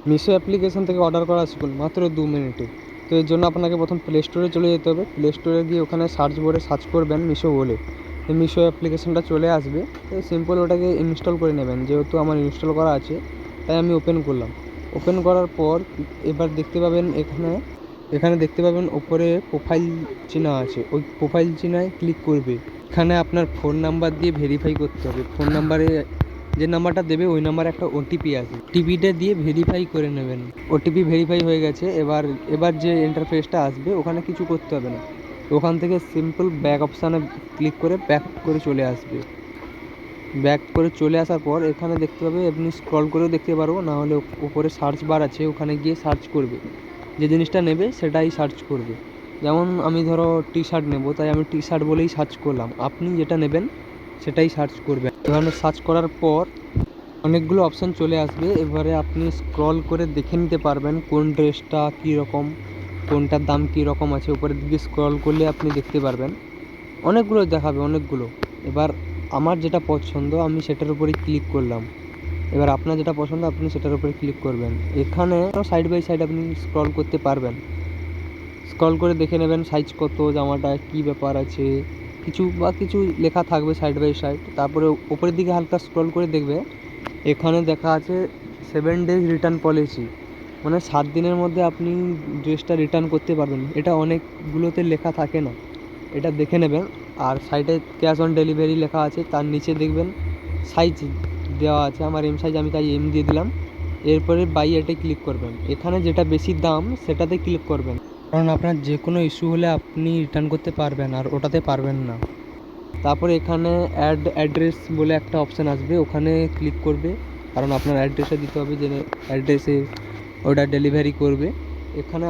Meesho application থেকে order করা শিখুন মাত্র 2 মিনিটে। তো এর জন্য আপনাকে প্রথম প্লে স্টোরে চলে যেতে হবে। প্লে স্টোরে গিয়ে ওখানে সার্চ বারে সার্চ করবেন মিশো বলে। এই মিশো অ্যাপ্লিকেশানটা চলে আসবে। তো সিম্পল ওটাকে ইনস্টল করে নেবেন। যেহেতু আমার ইনস্টল করা আছে তাই আমি ওপেন করলাম। ওপেন করার পর এবার দেখতে পাবেন এখানে দেখতে পাবেন ওপরে প্রোফাইল চিহ্ন আছে, ওই প্রোফাইল চিহ্নে ক্লিক করবে। এখানে আপনার ফোন নাম্বার দিয়ে ভেরিফাই করতে হবে। ফোন নাম্বারে যে নাম্বারটা দেবে ওই নাম্বারে একটা ওটিপি আসবে, ওটিপিটা দিয়ে ভেরিফাই করে নেবেন। ওটিপি ভেরিফাই হয়ে গেছে। এবার যে ইন্টারফেসটা আসবে ওখানে কিছু করতে হবে না। ওখান থেকে সিম্পল ব্যাক অপশানে ক্লিক করে ব্যাক করে চলে আসবে। ব্যাক করে চলে আসার পর এখানে দেখতে পাবে, আপনি স্ক্রল করেও দেখতে পারবো, না হলে উপরে সার্চ বার আছে ওখানে গিয়ে সার্চ করবে। যে জিনিসটা নেবে সেটাই সার্চ করবে। যেমন আমি ধরো টি শার্ট নেবো, তাই আমি টি শার্ট বলেই সার্চ করলাম। আপনি যেটা নেবেন সেটাই সার্চ করবেন। এখানে সার্চ করার পর অনেকগুলো অপশান চলে আসবে। এবারে আপনি স্ক্রল করে দেখে নিতে পারবেন কোন ড্রেসটা কীরকম, কোনটার দাম কীরকম আছে। উপরের দিকে স্ক্রল করলে আপনি দেখতে পারবেন অনেকগুলো দেখাবে, অনেকগুলো। এবার আমার যেটা পছন্দ আমি সেটার উপরেই ক্লিক করলাম। এবার আপনার যেটা পছন্দ আপনি সেটার উপরে ক্লিক করবেন। এখানে সাইড বাই সাইড আপনি স্ক্রল করতে পারবেন। স্ক্রল করে দেখে নেবেন সাইজ কত, জামাটা কী ব্যাপার আছে, কিছু লেখা থাকবে সাইড বাই সাইড। তারপরে উপরের দিকে হালকা স্ক্রল করে দেখবে এখানে দেখা আছে 7 ডেজ রিটার্ন পলিসি, মানে 7 দিনের মধ্যে আপনি ড্রেসটা রিটার্ন করতে পারবেন। এটা অনেকগুলোতে লেখা থাকে না, এটা দেখে নেবেন। আর সাইডে ক্যাশ অন ডেলিভারি লেখা আছে, তার নিচে দেখবেন সাইজ দেওয়া আছে। আমার এম সাইজ, আমি তাই এম দিয়ে দিলাম। এরপরে বাই এটে ক্লিক করবেন। এখানে যেটা বেশি দাম সেটাতে ক্লিক করবেন, কারণ আপনার যে কোনো ইস্যু হলে আপনি রিটার্ন করতে পারবেন, আর ওটাতে পারবেন না। তারপরে এখানে অ্যাড অ্যাড্রেস বলে একটা অপশান আসবে, ওখানে ক্লিক করবে, কারণ আপনার অ্যাড্রেসটা দিতে হবে যে অ্যাড্রেসে ওটা ডেলিভারি করবে। এখানে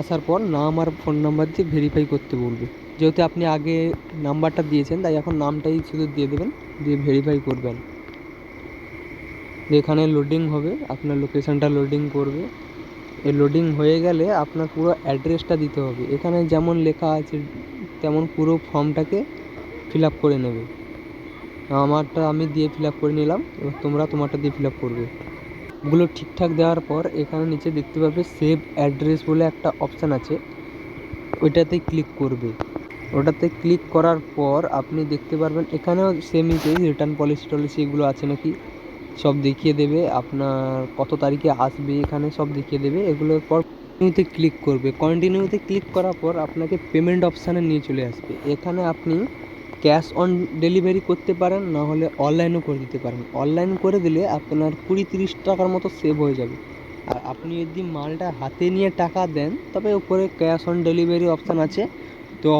আসার পর নাম আর ফোন নাম্বার দিয়ে ভেরিফাই করতে বলবে। যেহেতু আপনি আগে নাম্বারটা দিয়েছেন তাই এখন নামটাই শুধু দিয়ে দেবেন, দিয়ে ভেরিফাই করবেন। এখানে লোডিং হবে, আপনার লোকেশানটা লোডিং করবে। এই লোডিং হয়ে গেলে আপনার পুরো অ্যাড্রেসটা দিতে হবে। এখানে যেমন লেখা আছে তেমন পুরো ফর্মটাকে ফিল আপ করে নেবে। আমারটা আমি দিয়ে ফিল আপ করে নিলাম, এবার তোমরা তোমারটা দিয়ে ফিল আপ করবে। ওগুলো ঠিকঠাক দেওয়ার পর এখানে নিচে দেখতে পাবে সেভ অ্যাড্রেস বলে একটা অপশান আছে, ওইটাতে ক্লিক করবে। ওটাতে ক্লিক করার পর আপনি দেখতে পারবেন এখানেও সেমই রিটার্ন পলিসি এগুলো আছে নাকি সব দেখিয়ে দেবে। আপনার কত তারিখে আসবে এখানে সব দেখিয়ে দেবে। এগুলোর পর কন্টিনিউতে ক্লিক করবে। কন্টিনিউতে ক্লিক করার পর আপনাকে পেমেন্ট অপশানে নিয়ে চলে আসবে। এখানে আপনি ক্যাশ অন ডেলিভারি করতে পারেন, না হলে অনলাইনও করে দিতে পারেন। অনলাইন করে দিলে আপনার 20-30 টাকার মতো সেভ হয়ে যাবে। আর আপনি যদি মালটা হাতে নিয়ে টাকা দেন তবে উপরে ক্যাশ অন ডেলিভারি অপশান আছে, তো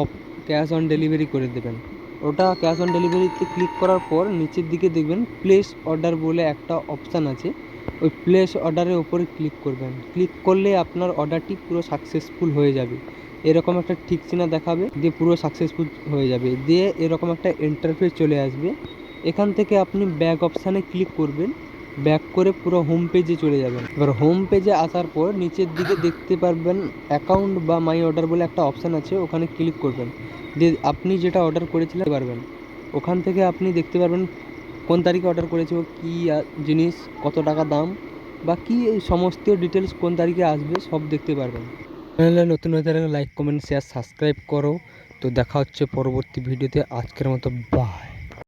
ক্যাশ অন ডেলিভারি করে দেবেন। ওটা ক্যাশ অন ডেলিভারিতে ক্লিক করার পর নিচের দিকে দেখবেন প্লেস অর্ডার বলে একটা অপশান আছে, ওই প্লেস অর্ডারের ওপরে ক্লিক করবেন। ক্লিক করলে আপনার অর্ডারটি পুরো সাকসেসফুল হয়ে যাবে। এরকম একটা ঠিক চিহ্ন দেখাবে, দিয়ে পুরো সাকসেসফুল হয়ে যাবে, দিয়ে এরকম একটা ইন্টারফেস চলে আসবে। এখান থেকে আপনি ব্যাক অপশানে ক্লিক করবেন, ব্যাক করে পুরো হোম পেজে চলে যাবেন। এবার হোম পেজে আসার পর নিচের দিকে দেখতে পারবেন অ্যাকাউন্ট বা মাই অর্ডার বলে একটা অপশান আছে, ওখানে ক্লিক করবেন। দিয়ে আপনি যেটা অর্ডার করেছিলেন পারবেন, ওখান থেকে আপনি দেখতে পারবেন কোন তারিখে অর্ডার করেছে, কী জিনিস, কত টাকা দাম, বা কী এই সমস্ত ডিটেলস কোন তারিখে আসবে সব দেখতে পারবেন। চ্যানেলে নতুন হয়ে থাকলে লাইক কমেন্ট শেয়ার সাবস্ক্রাইব করো। তো দেখা হচ্ছে পরবর্তী ভিডিওতে। আজকের মতো বাই।